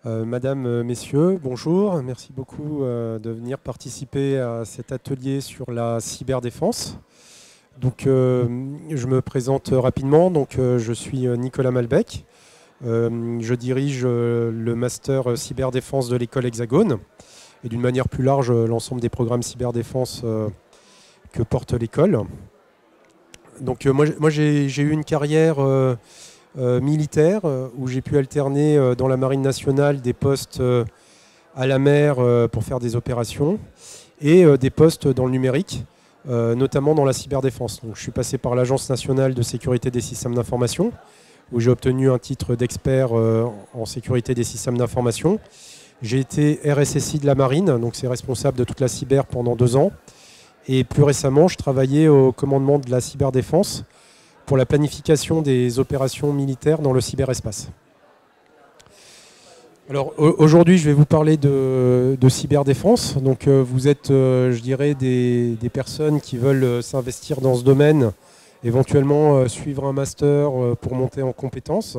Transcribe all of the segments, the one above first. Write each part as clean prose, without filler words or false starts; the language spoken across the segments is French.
Madame, messieurs, bonjour. Merci beaucoup de venir participer à cet atelier sur la cyberdéfense. Donc, je me présente rapidement. Donc, je suis Nicolas Malbec. Je dirige le master cyberdéfense de l'école Hexagone et d'une manière plus large l'ensemble des programmes cyberdéfense que porte l'école. Donc, moi j'ai eu une carrière militaire où j'ai pu alterner dans la marine nationale des postes à la mer pour faire des opérations et des postes dans le numérique, notamment dans la cyberdéfense. Donc, je suis passé par l'Agence nationale de sécurité des systèmes d'information où j'ai obtenu un titre d'expert en sécurité des systèmes d'information. J'ai été RSSI de la marine, donc c'est responsable de toute la cyber pendant 2 ans. Et plus récemment, je travaillais au commandement de la cyberdéfense pour la planification des opérations militaires dans le cyberespace. Alors aujourd'hui, je vais vous parler de cyberdéfense. Donc vous êtes, je dirais, des personnes qui veulent s'investir dans ce domaine, éventuellement suivre un master pour monter en compétences.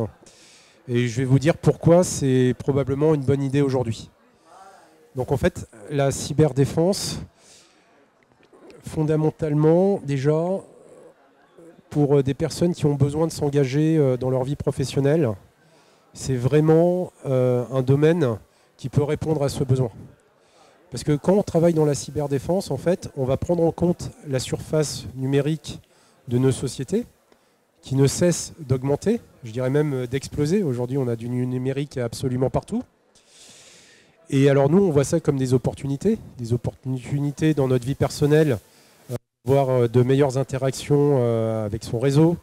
Et je vais vous dire pourquoi c'est probablement une bonne idée aujourd'hui. Donc en fait, la cyberdéfense, fondamentalement, déjà, pour des personnes qui ont besoin de s'engager dans leur vie professionnelle, c'est vraiment un domaine qui peut répondre à ce besoin. Parce que quand on travaille dans la cyberdéfense, en fait, on va prendre en compte la surface numérique de nos sociétés, qui ne cesse d'augmenter, je dirais même d'exploser. Aujourd'hui, on a du numérique absolument partout. Et alors nous, on voit ça comme des opportunités dans notre vie personnelle, avoir de meilleures interactions avec son réseau,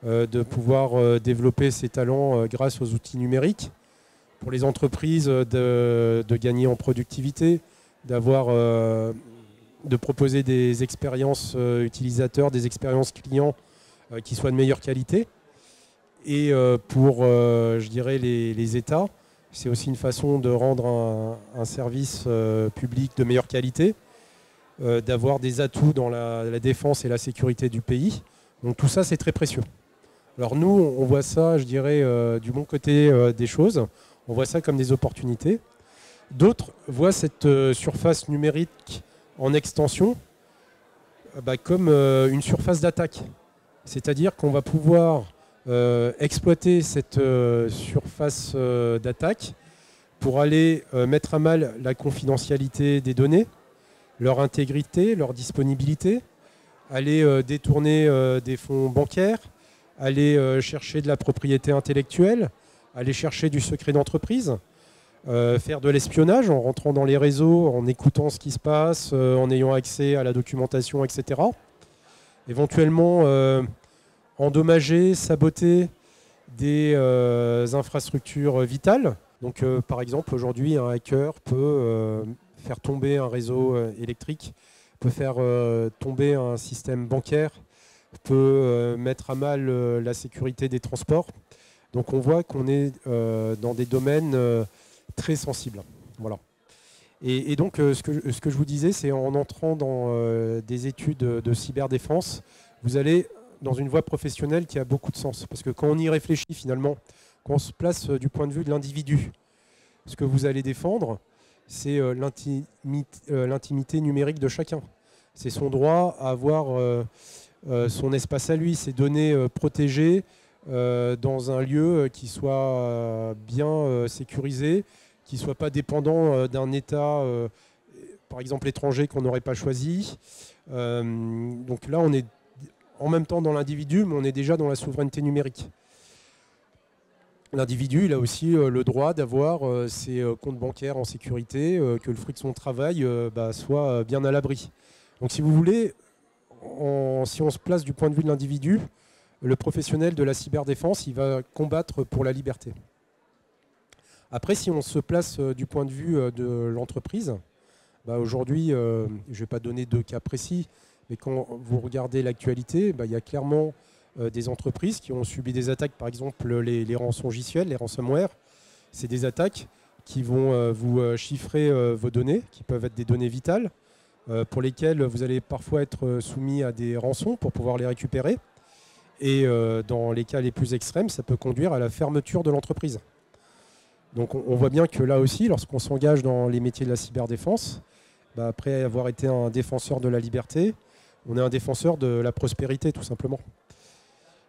de pouvoir développer ses talents grâce aux outils numériques. Pour les entreprises, de gagner en productivité, de proposer des expériences utilisateurs, des expériences clients qui soient de meilleure qualité. Et pour, je dirais, les États, c'est aussi une façon de rendre un service public de meilleure qualité, d'avoir des atouts dans la défense et la sécurité du pays. Donc tout ça, c'est très précieux. Alors nous, on voit ça, je dirais, du bon côté des choses. On voit ça comme des opportunités. D'autres voient cette surface numérique en extension comme une surface d'attaque. C'est-à-dire qu'on va pouvoir exploiter cette surface d'attaque pour aller mettre à mal la confidentialité des données, leur intégrité, leur disponibilité, aller détourner des fonds bancaires, aller chercher de la propriété intellectuelle, aller chercher du secret d'entreprise, faire de l'espionnage en rentrant dans les réseaux, en écoutant ce qui se passe, en ayant accès à la documentation, etc. Éventuellement endommager, saboter des infrastructures vitales. Donc par exemple, aujourd'hui, un hacker peut faire tomber un réseau électrique, peut faire tomber un système bancaire, peut mettre à mal la sécurité des transports. Donc on voit qu'on est dans des domaines très sensibles. Voilà. Et donc ce que je vous disais, c'est en entrant dans des études de cyberdéfense, vous allez dans une voie professionnelle qui a beaucoup de sens. Parce que quand on y réfléchit finalement, quand on se place du point de vue de l'individu, ce que vous allez défendre, c'est l'intimité numérique de chacun. C'est son droit à avoir son espace à lui, ses données protégées dans un lieu qui soit bien sécurisé, qui ne soit pas dépendant d'un État, par exemple étranger, qu'on n'aurait pas choisi. Donc là, on est en même temps dans l'individu, mais on est déjà dans la souveraineté numérique. L'individu, il a aussi le droit d'avoir ses comptes bancaires en sécurité, que le fruit de son travail soit bien à l'abri. Donc si vous voulez, si on se place du point de vue de l'individu, le professionnel de la cyberdéfense, il va combattre pour la liberté. Après, si on se place du point de vue de l'entreprise, aujourd'hui, je ne vais pas donner de cas précis, mais quand vous regardez l'actualité, il y a clairement des entreprises qui ont subi des attaques, par exemple les rançongiciels, les ransomware. C'est des attaques qui vont vous chiffrer vos données, qui peuvent être des données vitales, pour lesquelles vous allez parfois être soumis à des rançons pour pouvoir les récupérer. Et dans les cas les plus extrêmes, ça peut conduire à la fermeture de l'entreprise. Donc on voit bien que là aussi, lorsqu'on s'engage dans les métiers de la cyberdéfense, après avoir été un défenseur de la liberté, on est un défenseur de la prospérité tout simplement.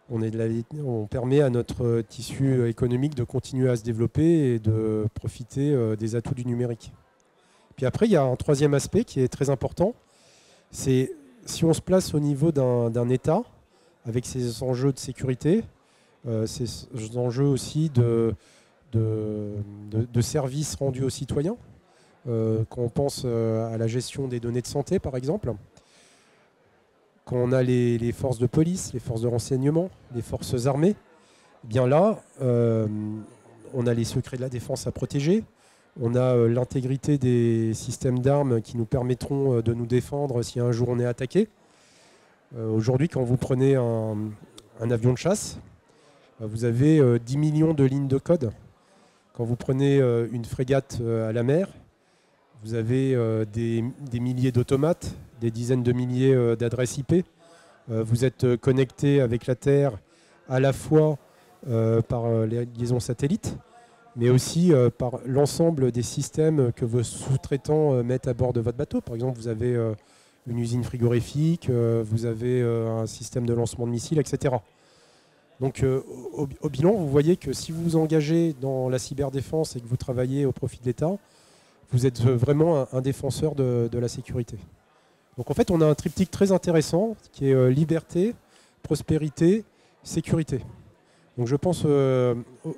On permet à notre tissu économique de continuer à se développer et de profiter des atouts du numérique. Puis après, il y a un troisième aspect qui est très important, c'est si on se place au niveau d'un État, avec ses enjeux de sécurité, ses enjeux aussi de services rendus aux citoyens, quand on pense à la gestion des données de santé par exemple, quand on a les forces de police, les forces de renseignement, les forces armées, eh bien là, on a les secrets de la défense à protéger, on a l'intégrité des systèmes d'armes qui nous permettront de nous défendre si un jour on est attaqué. Aujourd'hui, quand vous prenez un avion de chasse, vous avez 10 millions de lignes de code. Quand vous prenez une frégate à la mer, vous avez des milliers d'automates, des dizaines de milliers d'adresses IP. Vous êtes connecté avec la Terre à la fois par les liaisons satellites, mais aussi par l'ensemble des systèmes que vos sous-traitants mettent à bord de votre bateau. Par exemple, vous avez une usine frigorifique, vous avez un système de lancement de missiles, etc. Donc au bilan, vous voyez que si vous vous engagez dans la cyberdéfense et que vous travaillez au profit de l'État, vous êtes vraiment un défenseur de la sécurité. Donc en fait, on a un triptyque très intéressant qui est liberté, prospérité, sécurité. Donc je pense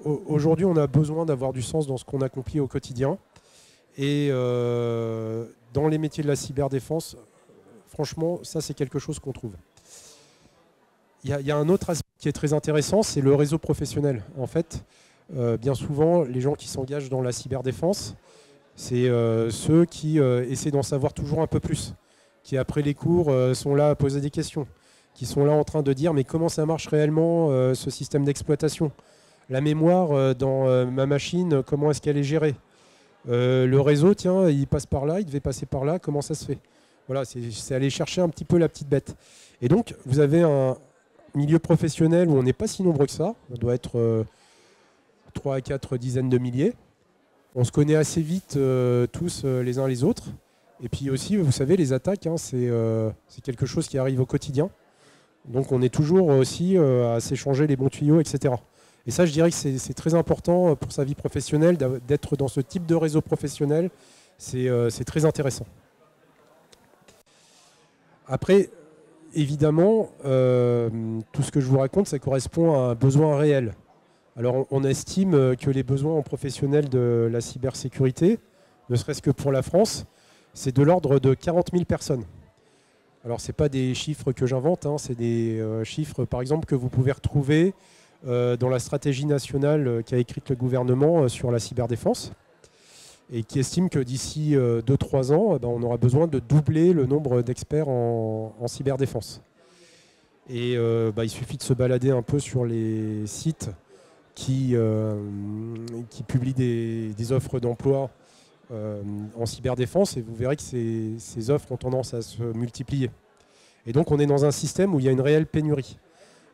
aujourd'hui, on a besoin d'avoir du sens dans ce qu'on accomplit au quotidien. Et dans les métiers de la cyberdéfense, franchement, ça c'est quelque chose qu'on trouve. Il y a un autre aspect qui est très intéressant, c'est le réseau professionnel. En fait, bien souvent, les gens qui s'engagent dans la cyberdéfense, c'est ceux qui essaient d'en savoir toujours un peu plus, qui après les cours sont là à poser des questions, qui sont là en train de dire mais comment ça marche réellement ce système d'exploitation? La mémoire dans ma machine, comment est-ce qu'elle est gérée? Le réseau, tiens, il passe par là, il devait passer par là, comment ça se fait? Voilà, c'est aller chercher un petit peu la petite bête. Et donc, vous avez un milieu professionnel où on n'est pas si nombreux que ça, on doit être 3 à 4 dizaines de milliers. On se connaît assez vite tous les uns les autres. Et puis aussi, vous savez, les attaques, hein, c'est quelque chose qui arrive au quotidien. Donc on est toujours aussi à s'échanger les bons tuyaux, etc. Et ça, je dirais que c'est très important pour sa vie professionnelle, d'être dans ce type de réseau professionnel. C'est très intéressant. Après, évidemment, tout ce que je vous raconte, ça correspond à un besoin réel. Alors on estime que les besoins en professionnels de la cybersécurité, ne serait-ce que pour la France, c'est de l'ordre de 40 000 personnes. Alors ce n'est pas des chiffres que j'invente, hein, c'est des chiffres par exemple que vous pouvez retrouver dans la stratégie nationale qu'a écrite le gouvernement sur la cyberdéfense et qui estime que d'ici 2-3 ans, on aura besoin de doubler le nombre d'experts en cyberdéfense. Et il suffit de se balader un peu sur les sites qui publient des offres d'emploi en cyberdéfense et vous verrez que ces offres ont tendance à se multiplier. Et donc on est dans un système où il y a une réelle pénurie.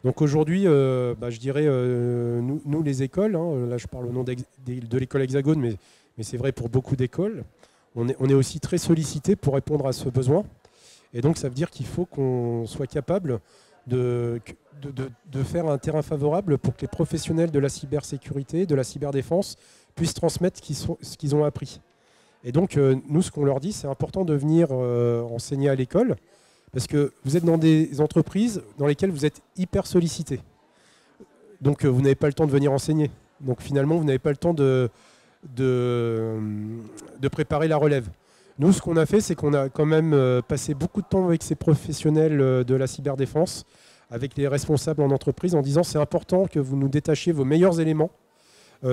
Donc aujourd'hui, je dirais, nous les écoles, hein, là je parle au nom de l'école Hexagone, mais c'est vrai pour beaucoup d'écoles, on est aussi très sollicité pour répondre à ce besoin. Et donc ça veut dire qu'il faut qu'on soit capable de faire un terrain favorable pour que les professionnels de la cybersécurité, de la cyberdéfense, puissent transmettre ce qu'ils ont appris. Et donc, nous, ce qu'on leur dit, c'est important de venir enseigner à l'école, parce que vous êtes dans des entreprises dans lesquelles vous êtes hyper sollicité. Donc, vous n'avez pas le temps de venir enseigner. Donc, finalement, vous n'avez pas le temps de préparer la relève. Nous, ce qu'on a fait, c'est qu'on a quand même passé beaucoup de temps avec ces professionnels de la cyberdéfense, avec les responsables en entreprise, en disant c'est important que vous nous détachiez vos meilleurs éléments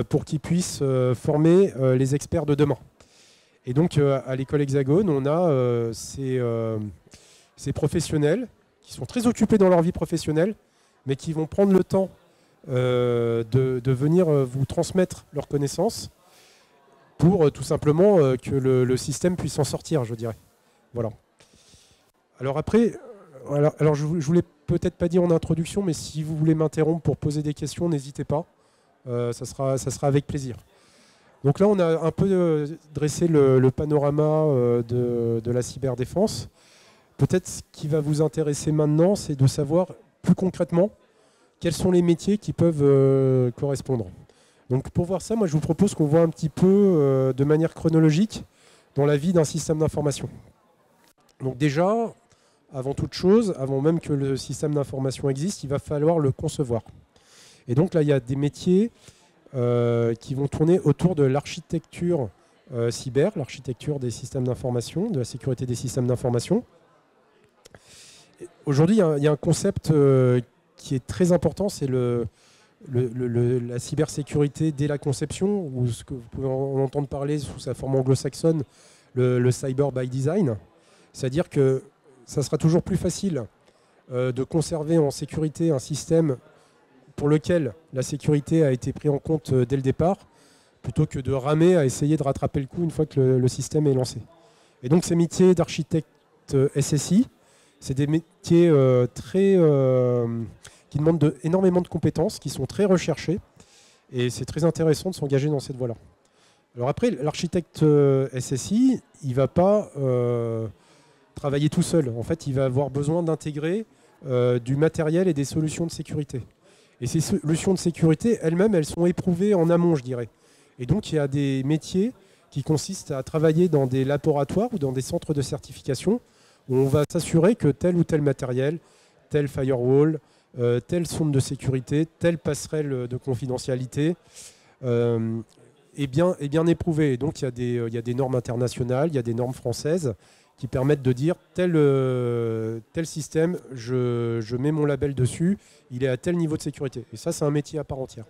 pour qu'ils puissent former les experts de demain. Et donc, à l'école Hexagone, on a ces professionnels qui sont très occupés dans leur vie professionnelle, mais qui vont prendre le temps de venir vous transmettre leurs connaissances pour tout simplement que le système puisse en sortir, je dirais. Voilà. Alors après, je ne vous l'ai peut-être pas dit en introduction, mais si vous voulez m'interrompre pour poser des questions, n'hésitez pas. Ça sera avec plaisir. Donc là, on a un peu dressé le panorama de la cyberdéfense. Peut-être ce qui va vous intéresser maintenant, c'est de savoir plus concrètement quels sont les métiers qui peuvent correspondre. Donc pour voir ça, moi je vous propose qu'on voit un petit peu de manière chronologique dans la vie d'un système d'information. Donc déjà, avant toute chose, avant même que le système d'information existe, il va falloir le concevoir. Et donc là, il y a des métiers qui vont tourner autour de l'architecture cyber, l'architecture des systèmes d'information, de la sécurité des systèmes d'information. Aujourd'hui, il y a un concept qui est très important, c'est la cybersécurité dès la conception, ou ce que vous pouvez en entendre parler sous sa forme anglo-saxonne, le cyber by design. C'est-à-dire que ça sera toujours plus facile de conserver en sécurité un système pour lequel la sécurité a été prise en compte dès le départ, plutôt que de ramer à essayer de rattraper le coup une fois que le système est lancé. Et donc ces métiers d'architecte SSI, c'est des métiers qui demandent énormément de compétences, qui sont très recherchés, et c'est très intéressant de s'engager dans cette voie-là. Alors après, l'architecte SSI, il ne va pas travailler tout seul. En fait, il va avoir besoin d'intégrer du matériel et des solutions de sécurité. Et ces solutions de sécurité, elles-mêmes, elles sont éprouvées en amont, je dirais. Et donc, il y a des métiers qui consistent à travailler dans des laboratoires ou dans des centres de certification où on va s'assurer que tel ou tel matériel, tel firewall, telle sonde de sécurité, telle passerelle de confidentialité est bien éprouvé. Et donc, il y a des normes internationales, il y a des normes françaises qui permettent de dire tel système, je mets mon label dessus, il est à tel niveau de sécurité. Et ça, c'est un métier à part entière.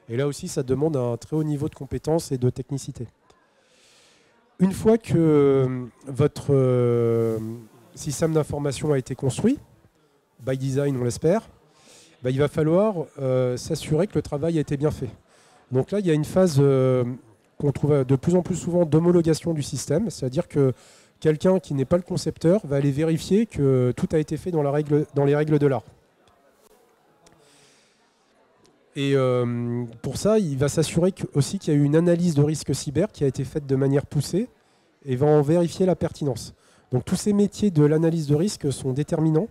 Et là aussi, ça demande un très haut niveau de compétence et de technicité. Une fois que votre système d'information a été construit, by design, on l'espère, il va falloir s'assurer que le travail a été bien fait. Donc là, il y a une phase qu'on trouve de plus en plus souvent d'homologation du système, c'est-à-dire que quelqu'un qui n'est pas le concepteur va aller vérifier que tout a été fait dans les règles de l'art. Et pour ça, il va s'assurer aussi qu'il y a eu une analyse de risque cyber qui a été faite de manière poussée et va en vérifier la pertinence. Donc tous ces métiers de l'analyse de risque sont déterminants.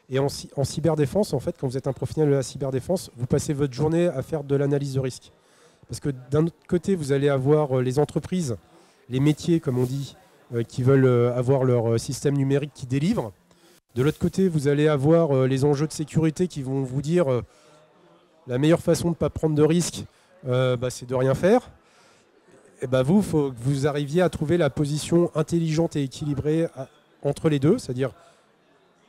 Et en cyberdéfense, en fait, quand vous êtes un professionnel de la cyberdéfense, vous passez votre journée à faire de l'analyse de risque. Parce que d'un autre côté, vous allez avoir les entreprises, les métiers, comme on dit, qui veulent avoir leur système numérique qui délivre. De l'autre côté, vous allez avoir les enjeux de sécurité qui vont vous dire la meilleure façon de ne pas prendre de risques, c'est de rien faire. Et vous, il faut que vous arriviez à trouver la position intelligente et équilibrée entre les deux, c'est-à-dire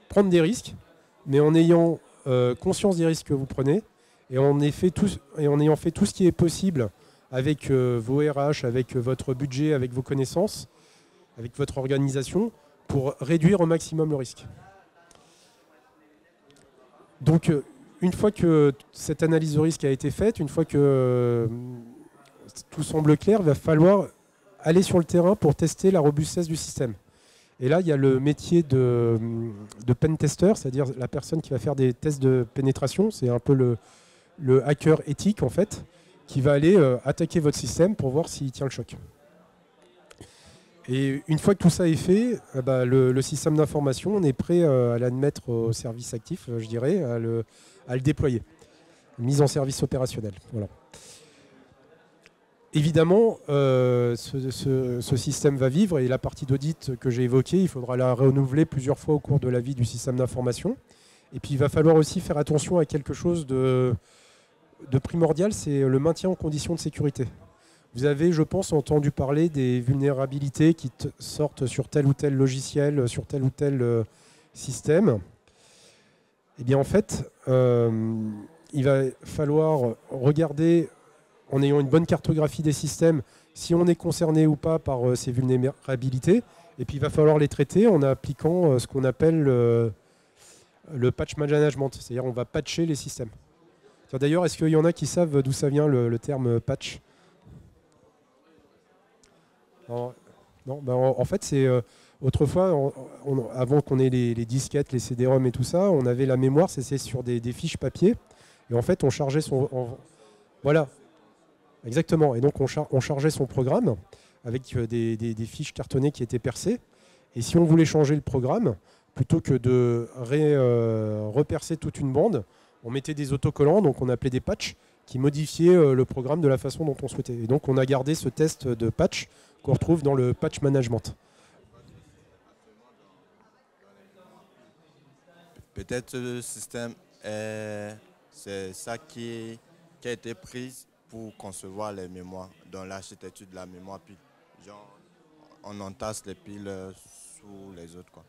prendre des risques, mais en ayant conscience des risques que vous prenez et en ayant fait tout ce qui est possible avec vos RH, avec votre budget, avec vos connaissances, avec votre organisation, pour réduire au maximum le risque. Donc, une fois que cette analyse de risque a été faite, une fois que tout semble clair, il va falloir aller sur le terrain pour tester la robustesse du système. Et là, il y a le métier de pen tester, c'est-à-dire la personne qui va faire des tests de pénétration. C'est un peu le hacker éthique, en fait, qui va aller attaquer votre système pour voir s'il tient le choc. Et une fois que tout ça est fait, le système d'information, on est prêt à l'admettre au service actif, je dirais, à le déployer. Mise en service opérationnel. Voilà. Évidemment, ce système va vivre et la partie d'audit que j'ai évoquée, il faudra la renouveler plusieurs fois au cours de la vie du système d'information. Et puis il va falloir aussi faire attention à quelque chose de primordial, c'est le maintien en conditions de sécurité. Vous avez, je pense, entendu parler des vulnérabilités qui sortent sur tel ou tel logiciel, sur tel ou tel système. Eh bien, en fait, il va falloir regarder, en ayant une bonne cartographie des systèmes, si on est concerné ou pas par ces vulnérabilités. Et puis, il va falloir les traiter en appliquant ce qu'on appelle le patch management. C'est-à-dire, on va patcher les systèmes. D'ailleurs, est-ce qu'il y en a qui savent d'où ça vient le terme patch ? Non, en fait, c'est autrefois, avant qu'on ait les disquettes, les CD-ROM et tout ça, on avait la mémoire, c'est sur des fiches papier. Et en fait, on chargeait voilà. Exactement. Et donc on chargeait son programme avec des fiches cartonnées qui étaient percées. Et si on voulait changer le programme, plutôt que de repercer toute une bande, on mettait des autocollants, donc on appelait des patchs, qui modifiaient le programme de la façon dont on souhaitait. Et donc on a gardé ce test de patch qu'on retrouve dans le patch management. Peut-être ce système, c'est ça qui a été pris pour concevoir les mémoires, dans l'architecture de la mémoire, puis genre, on entasse les piles sous les autres, quoi.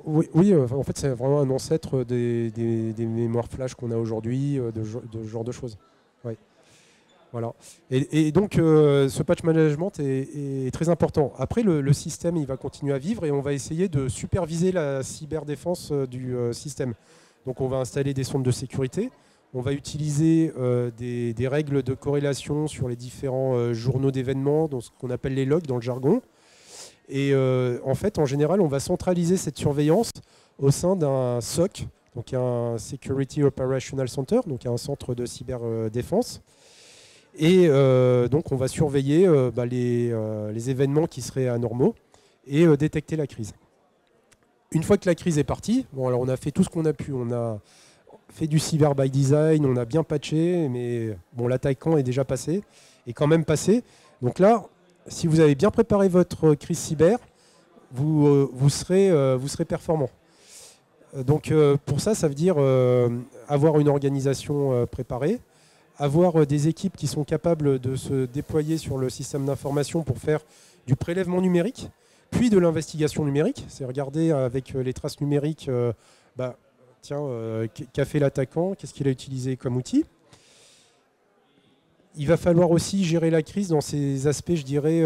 Oui, oui, en fait, c'est vraiment un ancêtre des mémoires flash qu'on a aujourd'hui, de ce genre de choses. Ouais, voilà. Et donc, ce patch management est très important. Après, le système, il va continuer à vivre et on va essayer de superviser la cyberdéfense du système. Donc, on va installer des sondes de sécurité. On va utiliser des règles de corrélation sur les différents journaux d'événements, dans ce qu'on appelle les logs dans le jargon. Et en fait, en général, on va centraliser cette surveillance au sein d'un SOC, donc un Security Operational Center, donc un centre de cyberdéfense. Et donc, on va surveiller les événements qui seraient anormaux et détecter la crise. Une fois que la crise est partie, bon, alors on a fait tout ce qu'on a pu. On a fait du cyber by design, on a bien patché, mais bon, l'attaquant est déjà passé, est quand même passé. Donc là, si vous avez bien préparé votre crise cyber, vous serez performant. Donc pour ça, ça veut dire avoir une organisation préparée, avoir des équipes qui sont capables de se déployer sur le système d'information pour faire du prélèvement numérique, puis de l'investigation numérique. C'est regarder avec les traces numériques, qu'a fait l'attaquant, qu'est-ce qu'il a utilisé comme outil. Il va falloir aussi gérer la crise dans ses aspects, je dirais,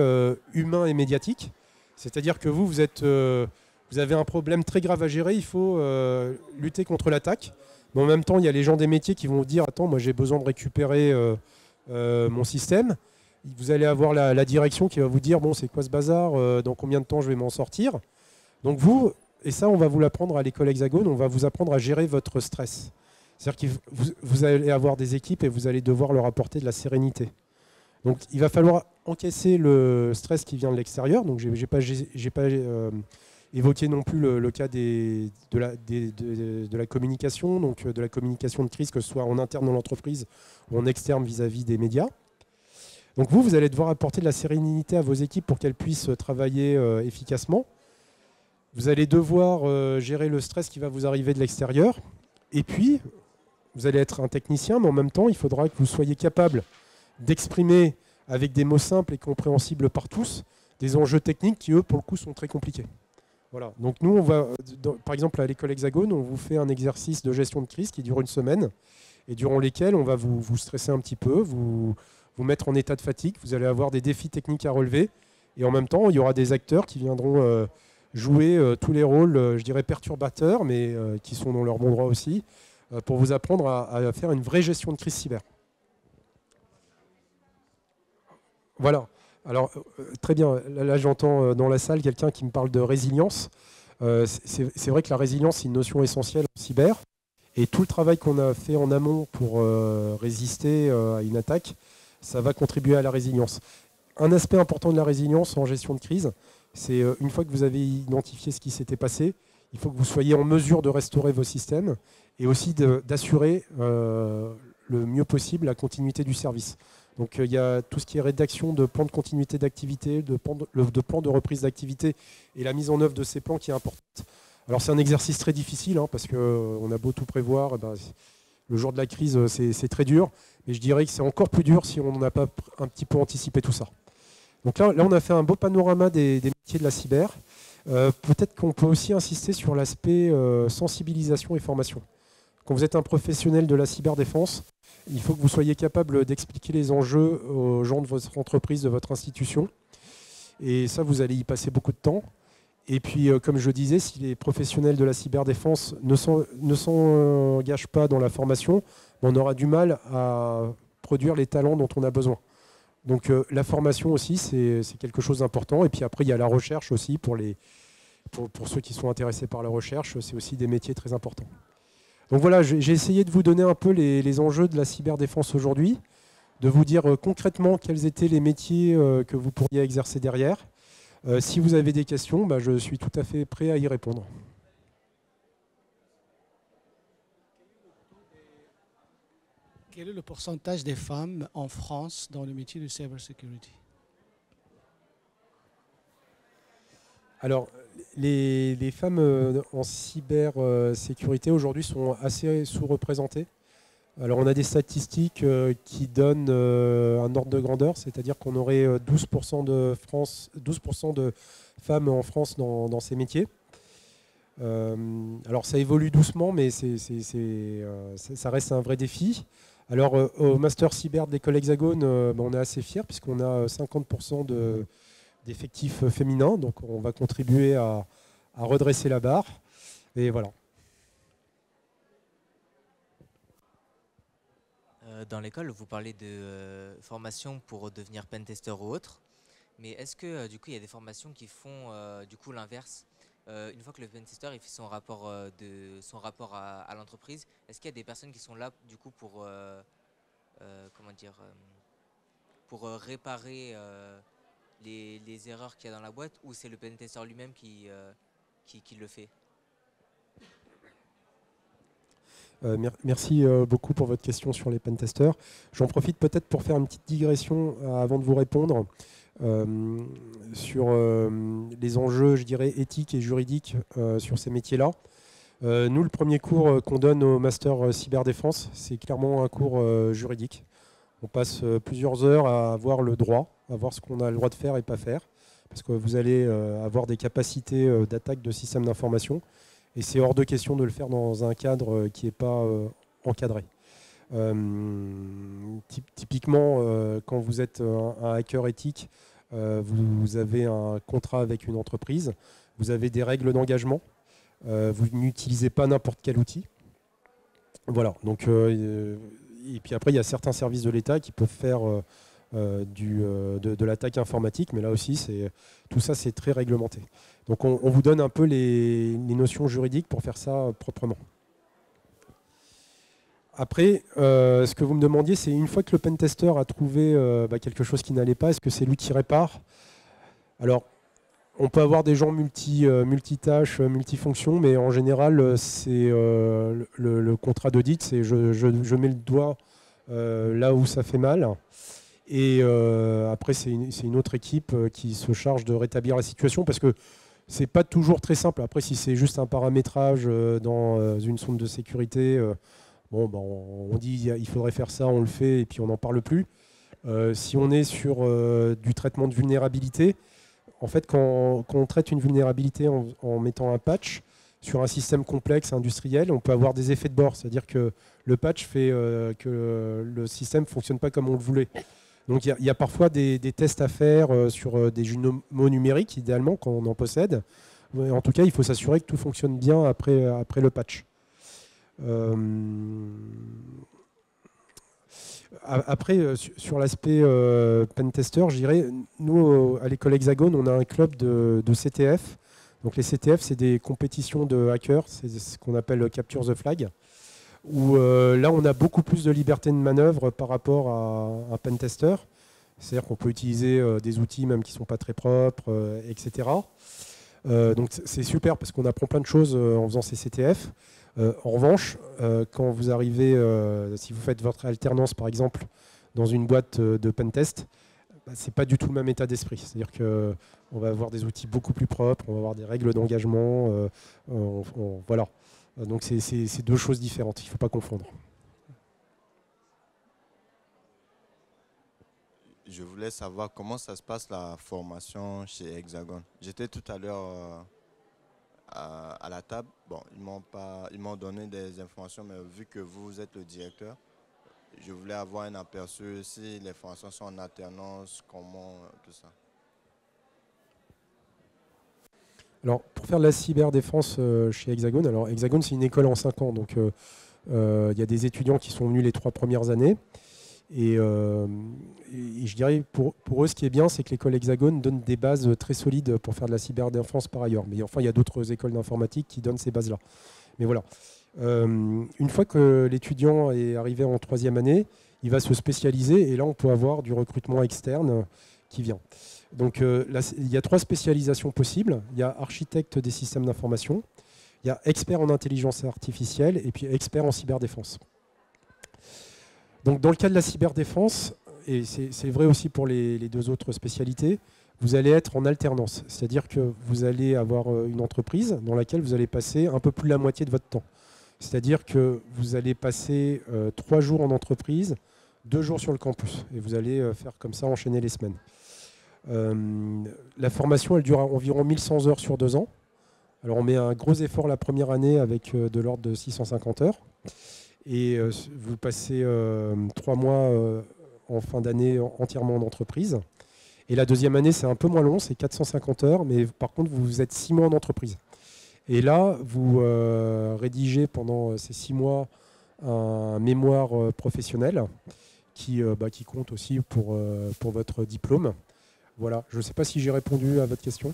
humains et médiatiques. C'est-à-dire que vous avez un problème très grave à gérer, il faut lutter contre l'attaque. Mais en même temps, il y a les gens des métiers qui vont vous dire « Attends, moi j'ai besoin de récupérer mon système ». Vous allez avoir la direction qui va vous dire « Bon, c'est quoi ce bazar dans combien de temps je vais m'en sortir ?» Donc vous, et ça on va vous l'apprendre à l'école Hexagone, on va vous apprendre à gérer votre stress. C'est-à-dire que vous allez avoir des équipes et vous allez devoir leur apporter de la sérénité. Donc il va falloir encaisser le stress qui vient de l'extérieur. Donc j'ai pas évoqué non plus le cas de la communication, donc de la communication de crise, que ce soit en interne dans l'entreprise ou en externe vis-à-vis des médias. Donc vous allez devoir apporter de la sérénité à vos équipes pour qu'elles puissent travailler efficacement. Vous allez devoir gérer le stress qui va vous arriver de l'extérieur. Et puis, vous allez être un technicien, mais en même temps, il faudra que vous soyez capable d'exprimer avec des mots simples et compréhensibles par tous des enjeux techniques qui, eux, pour le coup, sont très compliqués. Voilà. Donc nous, par exemple, à l'école Hexagone, on vous fait un exercice de gestion de crise qui dure une semaine et durant lesquels on va vous stresser un petit peu, vous mettre en état de fatigue. Vous allez avoir des défis techniques à relever et en même temps, il y aura des acteurs qui viendront jouer tous les rôles, je dirais perturbateurs, mais qui sont dans leur bon droit aussi, pour vous apprendre à faire une vraie gestion de crise cyber. Voilà. Alors, très bien. Là j'entends dans la salle quelqu'un qui me parle de résilience. C'est vrai que la résilience, c'est une notion essentielle en cyber. Et tout le travail qu'on a fait en amont pour résister à une attaque, ça va contribuer à la résilience. Un aspect important de la résilience en gestion de crise, c'est une fois que vous avez identifié ce qui s'était passé, il faut que vous soyez en mesure de restaurer vos systèmes et aussi d'assurer le mieux possible la continuité du service. Donc il y a tout ce qui est rédaction de plans de continuité d'activité, de plans de reprise d'activité et la mise en œuvre de ces plans qui est importante. Alors c'est un exercice très difficile parce qu'on a beau tout prévoir, le jour de la crise c'est très dur, mais je dirais que c'est encore plus dur si on n'a pas un petit peu anticipé tout ça. Donc là on a fait un beau panorama des métiers de la cyber. Peut-être qu'on peut aussi insister sur l'aspect sensibilisation et formation. Quand vous êtes un professionnel de la cyberdéfense, il faut que vous soyez capable d'expliquer les enjeux aux gens de votre entreprise, de votre institution. Et ça, vous allez y passer beaucoup de temps. Et puis, comme je le disais, si les professionnels de la cyberdéfense ne s'engagent pas dans la formation, on aura du mal à produire les talents dont on a besoin. Donc la formation aussi, c'est quelque chose d'important. Et puis après, il y a la recherche aussi pour ceux qui sont intéressés par la recherche. C'est aussi des métiers très importants. Donc voilà, j'ai essayé de vous donner un peu les enjeux de la cyberdéfense aujourd'hui, de vous dire concrètement quels étaient les métiers que vous pourriez exercer derrière. Si vous avez des questions, bah, je suis tout à fait prêt à y répondre. Quel est le pourcentage des femmes en France dans le métier de cybersecurity? Alors, les femmes en cybersécurité aujourd'hui sont assez sous-représentées. Alors, on a des statistiques qui donnent un ordre de grandeur, c'est-à-dire qu'on aurait 12% de femmes en France dans ces métiers. Alors, ça évolue doucement, mais ça reste un vrai défi. Alors, au Master Cyber de l'école Hexagone, on est assez fiers puisqu'on a 50% d'effectifs féminins. Donc, on va contribuer à redresser la barre. Et voilà. Dans l'école, vous parlez de formation pour devenir pentester ou autre. Mais est-ce que du coup, il y a des formations qui font du coup l'inverse? Une fois que le pentester il fait son rapport à l'entreprise, est-ce qu'il y a des personnes qui sont là du coup pour comment dire pour réparer les erreurs qu'il y a dans la boîte, ou c'est le pentester lui-même qui le fait? Merci beaucoup pour votre question sur les pentesters. J'en profite peut-être pour faire une petite digression avant de vous répondre sur les enjeux, je dirais, éthiques et juridiques sur ces métiers-là. Nous, le premier cours qu'on donne au Master Cyberdéfense, c'est clairement un cours juridique. On passe plusieurs heures à voir le droit, à voir ce qu'on a le droit de faire et pas faire, parce que vous allez avoir des capacités d'attaque de systèmes d'information. Et c'est hors de question de le faire dans un cadre qui n'est pas encadré. Typiquement, quand vous êtes un hacker éthique, vous avez un contrat avec une entreprise, vous avez des règles d'engagement, vous n'utilisez pas n'importe quel outil. Voilà. Donc, et puis après, il y a certains services de l'État qui peuvent faire de l'attaque informatique, mais là aussi, tout ça, c'est très réglementé. Donc on vous donne un peu les notions juridiques pour faire ça proprement. Après, ce que vous me demandiez, c'est une fois que le pentester a trouvé quelque chose qui n'allait pas, est-ce que c'est lui qui répare? Alors, on peut avoir des gens multitâches, multifonctions, mais en général, c'est le contrat d'audit, c'est je mets le doigt là où ça fait mal. Et après, c'est une autre équipe qui se charge de rétablir la situation, parce que c'est pas toujours très simple. Après, si c'est juste un paramétrage dans une sonde de sécurité, on dit il faudrait faire ça, on le fait et puis on n'en parle plus. Si on est sur du traitement de vulnérabilité, en fait, quand on traite une vulnérabilité en mettant un patch sur un système complexe industriel, on peut avoir des effets de bord. C'est-à-dire que le patch fait que le système ne fonctionne pas comme on le voulait. Donc il y a parfois des tests à faire sur des jumeaux numériques, idéalement, quand on en possède. En tout cas, il faut s'assurer que tout fonctionne bien après le patch. Après, sur l'aspect pentester, je dirais, nous, à l'école Hexagone, on a un club de CTF. Donc les CTF, c'est des compétitions de hackers, c'est ce qu'on appelle Capture the Flag, où là, on a beaucoup plus de liberté de manœuvre par rapport à un pentester. C'est-à-dire qu'on peut utiliser des outils même qui ne sont pas très propres, etc. Donc c'est super parce qu'on apprend plein de choses en faisant ces CTF. En revanche, quand vous arrivez, si vous faites votre alternance par exemple dans une boîte de pentest, c'est pas du tout le même état d'esprit. C'est-à-dire qu'on va avoir des outils beaucoup plus propres, on va avoir des règles d'engagement. Voilà. Donc c'est deux choses différentes, il ne faut pas confondre. Je voulais savoir comment ça se passe la formation chez Hexagone. J'étais tout à l'heure à la table. Bon, ils m'ont donné des informations, mais vu que vous êtes le directeur, je voulais avoir un aperçu si les formations sont en alternance, comment tout ça. Alors, pour faire de la cyberdéfense chez Hexagone, alors Hexagone, c'est une école en 5 ans, donc il y a des étudiants qui sont venus les 3 premières années. Et je dirais, pour eux, ce qui est bien, c'est que l'école Hexagone donne des bases très solides pour faire de la cyberdéfense par ailleurs. Mais enfin, il y a d'autres écoles d'informatique qui donnent ces bases-là. Mais voilà. Une fois que l'étudiant est arrivé en 3e année, il va se spécialiser et là, on peut avoir du recrutement externe qui vient. Donc là, il y a 3 spécialisations possibles. Il y a architecte des systèmes d'information, il y a expert en intelligence artificielle et puis expert en cyberdéfense. Donc dans le cas de la cyberdéfense, et c'est vrai aussi pour les 2 autres spécialités, vous allez être en alternance. C'est-à-dire que vous allez avoir une entreprise dans laquelle vous allez passer un peu plus de la moitié de votre temps. C'est-à-dire que vous allez passer 3 jours en entreprise, 2 jours sur le campus. Et vous allez faire comme ça, enchaîner les semaines. La formation, elle dure environ 1100 heures sur 2 ans. Alors on met un gros effort la première année avec de l'ordre de 650 heures. Et vous passez 3 mois en fin d'année entièrement en entreprise. Et la 2e année, c'est un peu moins long, c'est 450 heures, mais par contre, vous êtes 6 mois en entreprise. Et là, vous rédigez pendant ces 6 mois un mémoire professionnel qui compte aussi pour votre diplôme. Voilà, je ne sais pas si j'ai répondu à votre question.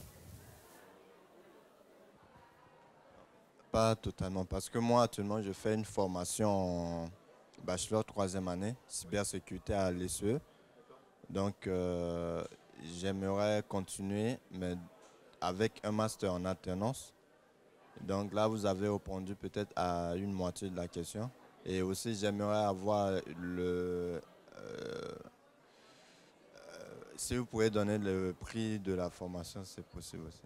Pas totalement, parce que moi, actuellement, je fais une formation en bachelor 3e année, cybersécurité à l'ESE. Donc, j'aimerais continuer, mais avec un master en alternance. Donc là, vous avez répondu peut-être à une moitié de la question. Et aussi, j'aimerais avoir si vous pouvez donner le prix de la formation, c'est possible aussi.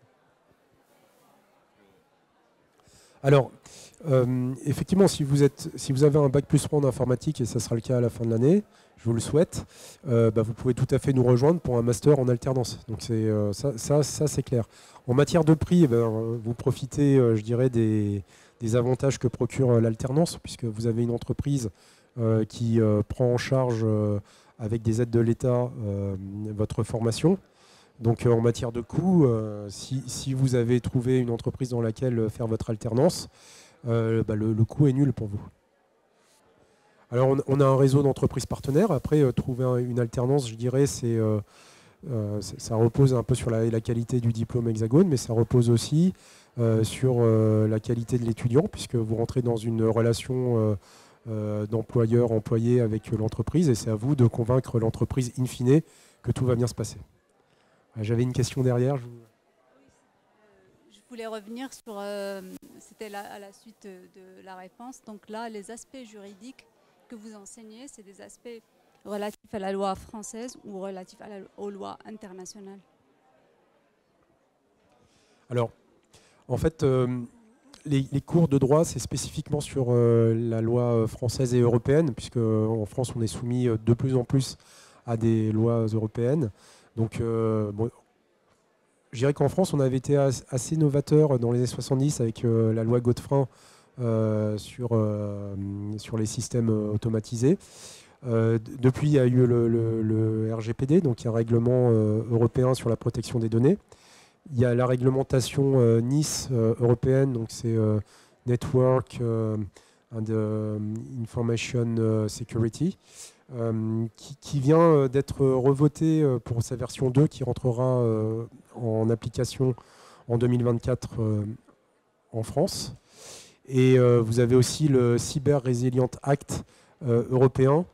Alors, effectivement, si vous avez un bac+3 en informatique, et ça sera le cas à la fin de l'année, je vous le souhaite, vous pouvez tout à fait nous rejoindre pour un master en alternance. Donc ça c'est clair. En matière de prix, vous profitez, je dirais, des avantages que procure l'alternance, puisque vous avez une entreprise qui prend en charge, avec des aides de l'État, votre formation. Donc en matière de coûts, si vous avez trouvé une entreprise dans laquelle faire votre alternance, le coût est nul pour vous. Alors on a un réseau d'entreprises partenaires. Après, trouver une alternance, je dirais, ça repose un peu sur la qualité du diplôme Hexagone, mais ça repose aussi sur la qualité de l'étudiant, puisque vous rentrez dans une relation d'employeur-employé avec l'entreprise, et c'est à vous de convaincre l'entreprise in fine que tout va bien se passer. J'avais une question derrière. Je voulais revenir sur, c'était à la suite de la réponse. Donc là, les aspects juridiques que vous enseignez, c'est des aspects relatifs à la loi française ou relatifs aux lois internationales? Alors, en fait, les cours de droit, c'est spécifiquement sur la loi française et européenne, puisque en France, on est soumis de plus en plus à des lois européennes. Donc, je dirais qu'en France, on avait été assez novateur dans les années 70 avec la loi Godefroy sur les systèmes automatisés. Depuis, il y a eu le RGPD, donc il y a un règlement européen sur la protection des données. Il y a la réglementation NIS européenne, donc c'est Network and Information Security, qui vient d'être revotée pour sa version 2 qui rentrera en application en 2024 en France. Et vous avez aussi le Cyber Resilient Act européen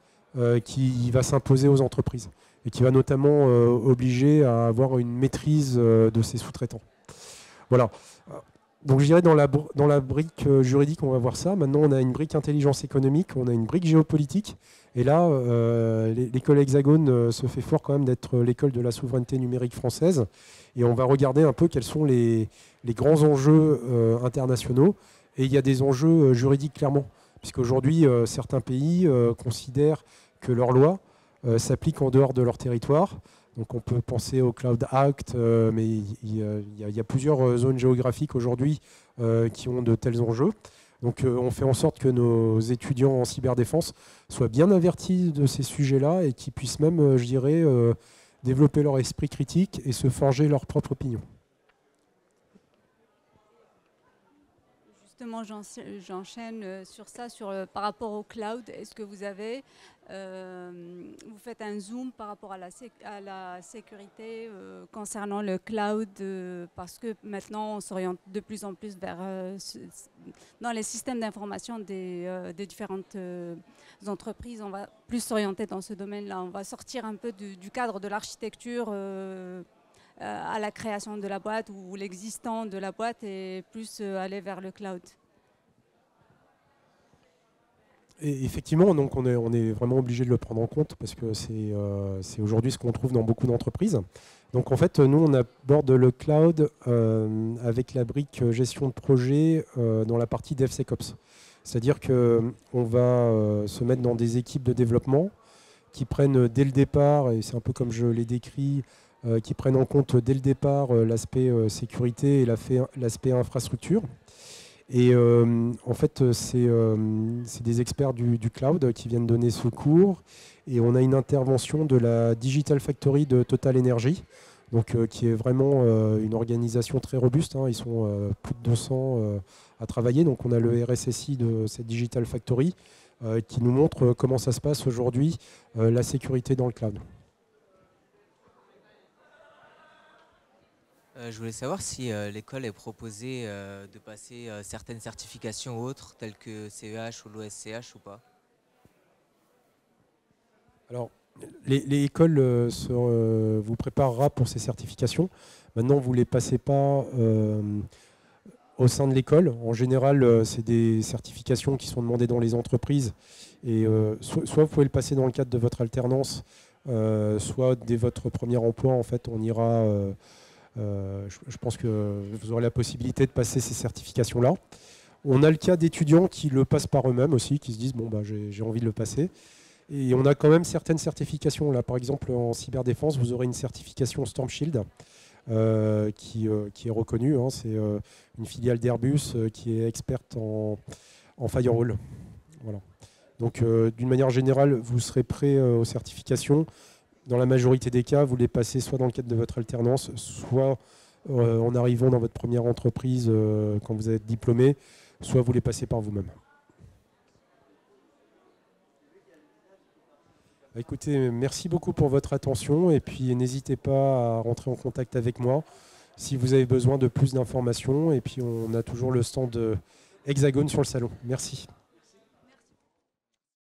qui va s'imposer aux entreprises et qui va notamment obliger à avoir une maîtrise de ses sous-traitants. Voilà. Donc je dirais dans la brique juridique, on va voir ça. Maintenant, on a une brique intelligence économique, on a une brique géopolitique. Et là, l'école Hexagone se fait fort quand même d'être l'école de la souveraineté numérique française. Et on va regarder un peu quels sont les grands enjeux internationaux. Et il y a des enjeux juridiques clairement. Puisqu'aujourd'hui, certains pays considèrent que leurs lois s'appliquent en dehors de leur territoire. Donc on peut penser au Cloud Act, mais il y a plusieurs zones géographiques aujourd'hui qui ont de tels enjeux. Donc on fait en sorte que nos étudiants en cyberdéfense soient bien avertis de ces sujets-là et qu'ils puissent même, je dirais, développer leur esprit critique et se forger leur propre opinion. justement, j'enchaîne sur ça, par rapport au cloud. Est-ce que vous avez, vous faites un zoom par rapport à la sécurité concernant le cloud, parce que maintenant on s'oriente de plus en plus vers dans les systèmes d'information des différentes entreprises, on va plus s'orienter dans ce domaine-là. On va sortir un peu du cadre de l'architecture à la création de la boîte ou l'existant de la boîte et plus aller vers le cloud. Et effectivement, donc on est vraiment obligé de le prendre en compte parce que c'est aujourd'hui ce qu'on trouve dans beaucoup d'entreprises. Donc en fait, nous, on aborde le cloud avec la brique gestion de projet dans la partie DevSecOps. C'est-à-dire qu'on va se mettre dans des équipes de développement qui prennent dès le départ, et c'est un peu comme je l'ai décrit, qui prennent en compte dès le départ l'aspect sécurité et l'aspect infrastructure. Et en fait, c'est des experts du cloud qui viennent donner ce cours. Et on a une intervention de la Digital Factory de Total Energy, donc, qui est vraiment une organisation très robuste. Hein. Ils sont plus de 200 à travailler. Donc on a le RSSI de cette Digital Factory qui nous montre comment ça se passe aujourd'hui, la sécurité dans le cloud. Je voulais savoir si l'école est proposée de passer certaines certifications autres, telles que CEH ou l'OSCH ou pas. Alors, les écoles vous préparera pour ces certifications. Maintenant, vous ne les passez pas au sein de l'école. En général, c'est des certifications qui sont demandées dans les entreprises. Et soit vous pouvez le passer dans le cadre de votre alternance, soit dès votre premier emploi, en fait, on ira... je pense que vous aurez la possibilité de passer ces certifications-là. On a le cas d'étudiants qui le passent par eux-mêmes aussi, qui se disent bon, bah, j'ai envie de le passer. Et on a quand même certaines certifications. Là, par exemple, en cyberdéfense, vous aurez une certification Storm Shield qui est reconnue. Hein. C'est une filiale d'Airbus qui est experte en firewall. Voilà. Donc, d'une manière générale, vous serez prêt aux certifications. Dans la majorité des cas, vous les passez soit dans le cadre de votre alternance, soit en arrivant dans votre première entreprise quand vous êtes diplômé, soit vous les passez par vous-même. Écoutez, merci beaucoup pour votre attention et puis n'hésitez pas à rentrer en contact avec moi si vous avez besoin de plus d'informations. Et puis on a toujours le stand Hexagone sur le salon. Merci.